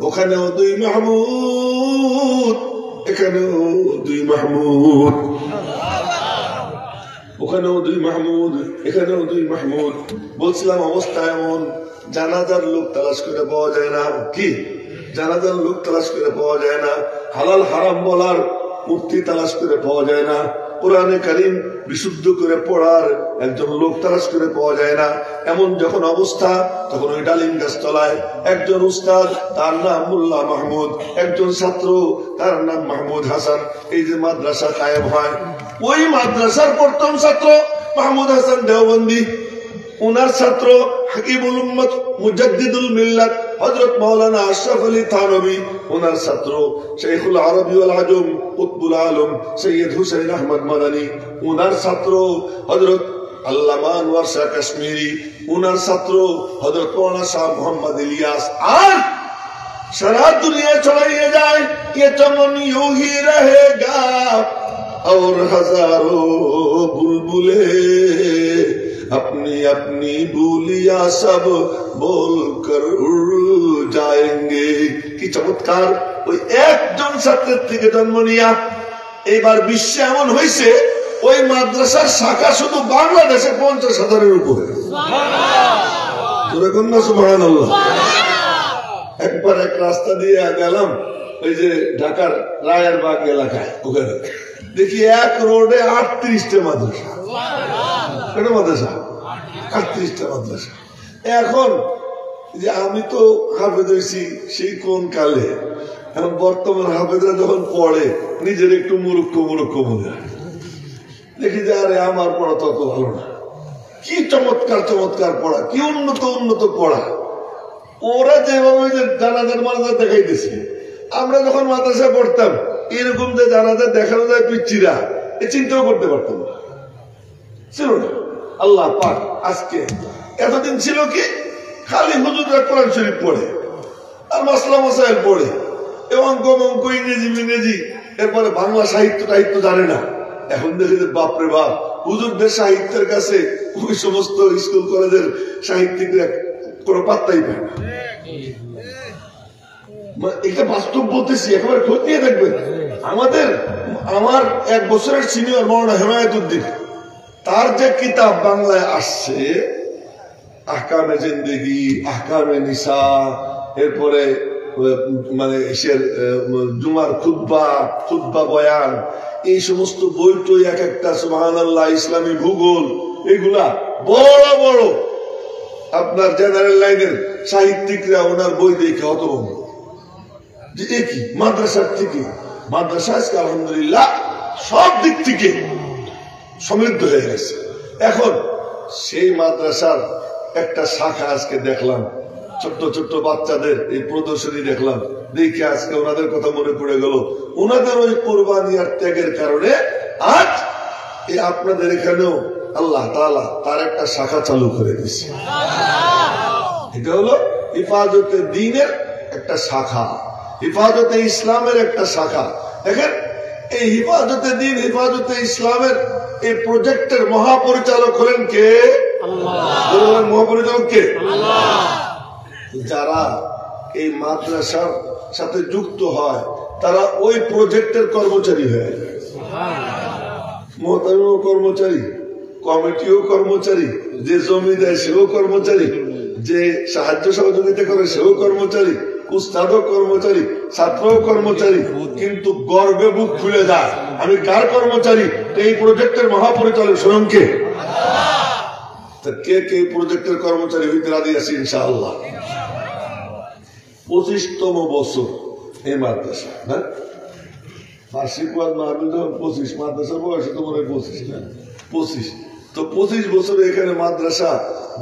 ওখানেও দুই মাহমুদ, এখানেও দুই মাহমুদ। ওখানেও দুই মাহমুদ, এখানেও দুই মাহমুদ। বলছিলাম অবস্থা এমন, জানাজার লোক তালাশ করে পাওয়া যায় না। কি? জানাজার লোক তালাশ করে পাওয়া যায় না। হালাল হারাম বলার মুফতি তালাশ করে পাওয়া যায় না। কোরআনে কারীম বিশুদ্ধ করে পড়ার একজন লোক তালাশ করে পাওয়া যায় না। এমন যখন অবস্থা, তখন ওই ডালিম গাছ তলায় একজন উস্তাদ, তার নাম মোল্লা মাহমুদ, একজন ছাত্র, তার নাম মাহমুদ হাসান। এই যে মাদ্রাসা কায়েম হয়, ওই মাদ্রাসার প্রথম ছাত্র মাহমুদ হাসান দেওবন্দি, উনার ছাত্র হাকিমুল উম্মত মুজাদ্দিদুল মিল্লাত হযরত মাওলানা আশরাফ আলী থানভী, উনার ছাত্র শাইখুল আরবি ওয়াল আজম কুতবুল আলম সৈয়দ হুসাইন আহমদ মাদানী, উনার ছাত্র হযরত আল্লামা আনোয়ার শাহ কাশ্মীরি, উনার ছাত্র হযরত মাওলানা শাহ মোহাম্মদ ইলিয়াস। আর সারা দুনিয়া ছড়িয়ে যায়, ये चमन यूं ही रहेगा और हजारों बुलबुले अपनी अपनी बोलियां सब बोलकर उड़ जाएंगे। কি চমৎকার! ওই একজন ছাত্রের থেকে জন্ম নিয়া এবার বিশ্বে এমন হয়েছে, ওই মাদ্রাসার শাখা শুধু বাংলাদেশে 50,000-এর উপরে। সুবহানাল্লাহ। একবার এক রাস্তা দিয়ে গেলাম, ওই যে ঢাকার রায়েরবাগ এলাকায়, ওখানে দেখি এক রোডে 38টা মাদ্রাসা। কেন মাদ্রাসা? 38টা মাদ্রাসা। এখন যে আমি তো হাফেজ হয়েছি সেই কোন কালে, এখন বর্তমান হাফেজরা যখন পড়ে নিজের একটু মুরুক্ষ মুরুক্ষ মনে হয়। দেখি যে আরে আমার পড়া তত ভালো না। কি চমৎকার চমৎকার পড়া, কি উন্নত উন্নত পড়া। ওরা যেভাবে জানাজার মানাজার দেখাইতেছে, আমরা যখন মাদ্রাসায় পড়তাম এরকম যে জানাজার দেখানো যায় পিচ্ছিরা, এ চিন্তাও করতে পারতাম না, ছিল না। আল্লাহ পাক আজকে, এতদিন ছিল কি খালি হুজুররা কোরআন শরীফ পড়ে আর মাসলা মাসাইল পড়ে, অঙ্ক অঙ্ক ইংরেজি, এরপরে বাংলা সাহিত্য টাহিত্য জানে না। এখন দেখে যে বাপরে বাপ, হুজুরদের সাহিত্যের কাছে ওই সমস্ত স্কুল কলেজের সাহিত্যিকরা কোনো পাত্তাই পায় না। এটা বাস্তব বলতেছি, একেবারে খোঁজ নিয়ে দেখবেন। আমার 1 বছরের সিনিয়র মাওলানা হেমায়েতুদ্দিন, তার যে কিতাব বাংলায় আসছে, আহকামে জিন্দেগি, আহকামে নিসা, এরপরে মানে জুমার খুতবা বয়ান, এই সমস্ত বই টই এক একটা, সুবহানাল্লাহ, ইসলামী ভূগোল, এগুলা বড় বড় আপনার জেনারেল লাইনের সাহিত্যিকরা ওনার বই দেখে হতভম্ব যে এ কি। মাদ্রাসার থেকে, মাদ্রাসা আজকে আলহামদুলিল্লাহ সব দিক থেকে সমৃদ্ধ হয়ে গেছে। এখন সেই মাদ্রাসার একটা শাখা আজকে দেখলাম, ছোট্ট ছোট্ট বাচ্চাদের এই প্রদর্শনী দেখলাম, দেখে আজকে ওনাদের কথা মনে পড়ে গেল। ওনাদের ওই কোরবানি আর ত্যাগের কারণে আজ এই আপনাদের এখানেও আল্লাহ তাআলা তার একটা শাখা চালু করে দিয়েছে। এটা হলো হিফাজতে দ্বীনের একটা শাখা, হিফাজতে ইসলামের একটা শাখা। দেখেন, এই হিফাজতে দ্বীন, হিফাজতে ইসলামের এই প্রজেক্টের মহাপরিচালক হলেন কে? আল্লাহ। মহাপরিচালক কে? আল্লাহ। যারা এই মাদ্রাসার সাথে যুক্ত হয় তারা ওই প্রজেক্টের কর্মচারী হয়ে যায়। মোহতামিও কর্মচারী, কমিটিও কর্মচারী, যে জমি দেয় সেও কর্মচারী, যে সাহায্য সহযোগিতা করে সেও কর্মচারী, উস্তাদও কর্মচারী, ছাত্রও কর্মচারী। কিন্তু গর্বে বুক খুলে যায়, আমি কার কর্মচারী? এই প্রজেক্টের মহাপরিচালক স্বয়ং কে? কে কে প্রজেক্টের কর্মচারী হইতে রাজি আছি ইনশাআল্লাহ। 25তম বছর এই মাদ্রাসা, না বার্ষিক মাহফিল যখন 25, মাদ্রাসার বয়স তো মনে হয় 25, না 25। তো 25 বছরে এখানে মাদ্রাসা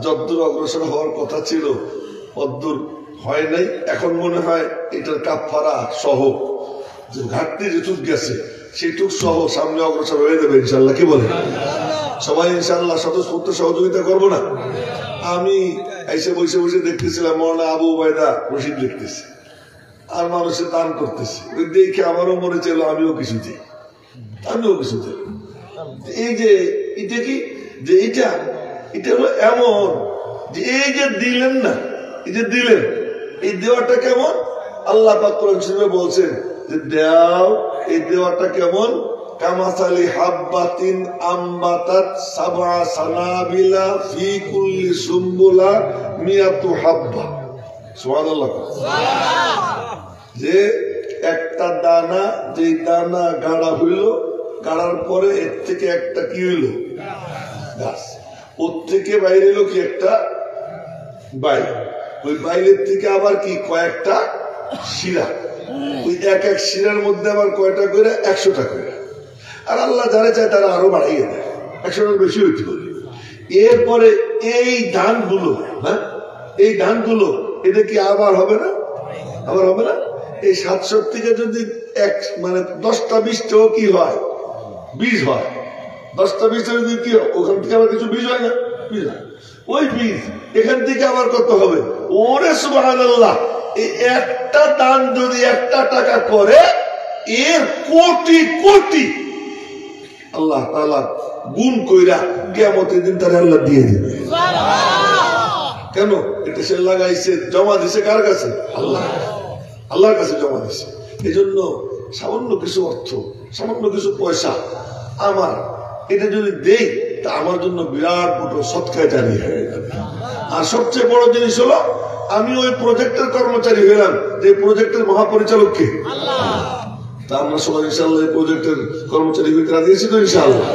যদ্দূর অগ্রসর হওয়ার কথা ছিল অদ্দূর হয় নাই। এখন মনে হয় এটার কাফারা সহ যে ঘাটতি যেটুক গেছে সেটুক সহ সামনে অগ্রসর হয়ে যাবে ইনশাল্লাহ। কি বলে সবাই ইনশাল্লাহ স্বতঃস্ফূর্ত সহযোগিতা করবো না? আমি এসে বসে বসে দেখতেছিলাম মৌলানা আবু উবাইদা রশিদ লিখতেছে আর মানুষের দান করতেছে, ওই দেখে আমারও মনে চাইলো আমিও কিছু দিই, আমিও কিছু দিই। এই যে এটা কি যে এটা হলো এমন যে এই যে দিলেন না, এই যে দিলেন, এই দেওয়াটা কেমন? আল্লাহ পাক কোরআন শরীফে বলছেন যে দাও, এই দেওয়াটা কেমন? কামাসালি হাব্বাতিন আম্বাতাত সাবআ সানাবিলা ফি কুল্লি সুম্বুলা মিয়াতু হাব্বা। সুবহানাল্লাহ। যে একটা দানা, যে দানা গাড়া হইল, গাড়ার পরে এর থেকে একটা কি হইল? গাছ। ওর থেকে বাইরে এলো কি একটা বাইর, ওই বাইরের থেকে আবার কি কয়েকটা শিরা, ওই এক এক শিরার মধ্যে আবার কয়টা করে? 100টা করে। আর আল্লাহ যারা চায় তারা আরো বাড়াইয়ে দেয়, 100টার বেশি হইতে পারে। এরপরে এই ধানগুলো, হ্যাঁ এই ধানগুলো এটা কি আবার হবে না? আবার হবে না? এই 700 থেকে যদি মানে 10টা 20টাও কি হয়? বীজ হয়। 10টা 20টা যদি কি হয়, ওখান থেকে আবার কিছু বীজ হয় না? বীজ হয়। ওই বীজ এখান থেকে আবার কত হবে? ওরে সুবহানাল্লাহ, এই একটা দান যদি 1টা টাকা করে, এর কোটি কোটি আল্লাহ তাআলা গুণ কইরা কিয়ামতের দিন তারে আল্লাহ দিয়ে দিবে। কেন? এটা সে লাগাইছে, জমা দিছে কার কাছে? আল্লাহ, আল্লাহর কাছে জমা দিছে। এই জন্য সামান্য কিছু অর্থ, সামান্য কিছু পয়সা আমার এটা যদি দেই তা আমার জন্য বিরাট বড় সৎকায় জারি হয়ে যাবে। আর সবচেয়ে বড় জিনিস হলো আমি ওই প্রজেক্টের কর্মচারী হলাম, যে প্রজেক্টের মহাপরিচালক কে? আল্লাহ। তা আমরা সবাই ইনশাআল্লাহ এই প্রজেক্টের কর্মচারী হইতে রাজি আছি তো ইনশাআল্লাহ।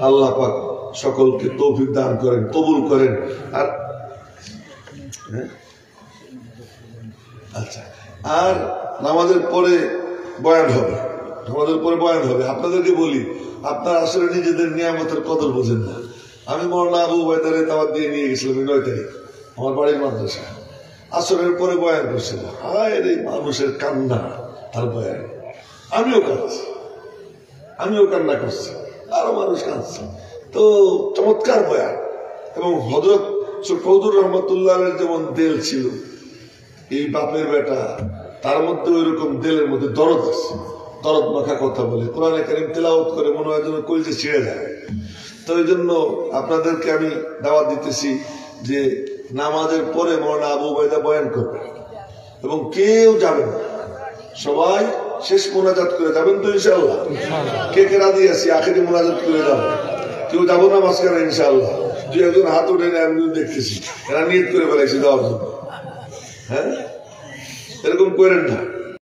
আল্লাহ পাক সকলকে তৌফিক দান করেন, কবুল করেন। আর আচ্ছা, আর নামাজের পরে বয়ান হবে, নামাজের পরে বয়ান হবে। আপনাদেরকে বলি, আপনারা আসলে নিজেদের নিয়ামতের কদর বোঝেন না। আমি মৌলানা আবু উবাইদারে দাওয়াত দিয়ে নিয়ে গেছিলাম 9 তারিখ আমার বাড়ির মাদ্রাসা। আসরের পরে বয়ান করছিল, হায় রে মানুষের কান্না আর বয়ান। আমিও কাঁদছি, আমিও কান্না করছি, আরো মানুষ কাঁদছে। তো চমৎকার বয়ান। এবং হযরত ফজলুর রহমতুল্লাহের যেমন দিল ছিল, এই বাপের বেটা, তার মধ্যে ওই রকম দিলের মধ্যে দরদ আছে, দরদ মাখা কথা বলে, কোরআনে কারীম তেলাওয়াত করে, মনে হয় যেন কলিজা ছিঁড়ে যায়। তো এই জন্য আপনাদেরকে আমি দাওয়াত দিতেছি যে নামাজের পরে মৌলানা আবু উবাইদা বয়ান করবে এবং কেউ যাবেন না, সবাই শেষ মোনাজাত করে যাবেন তো ইনশাআল্লাহ। কে কে রাজি আছি আখেরি মোনাজাত করে যাবো? কেউ যাবো না মাঝখানে ইনশাআল্লাহ? 2-1 হাত উঠে আমি দেখতেছি, এরা নিয়ত করে ফেলাইছি যাওয়ার জন্য। হ্যাঁ, এরকম করেন না।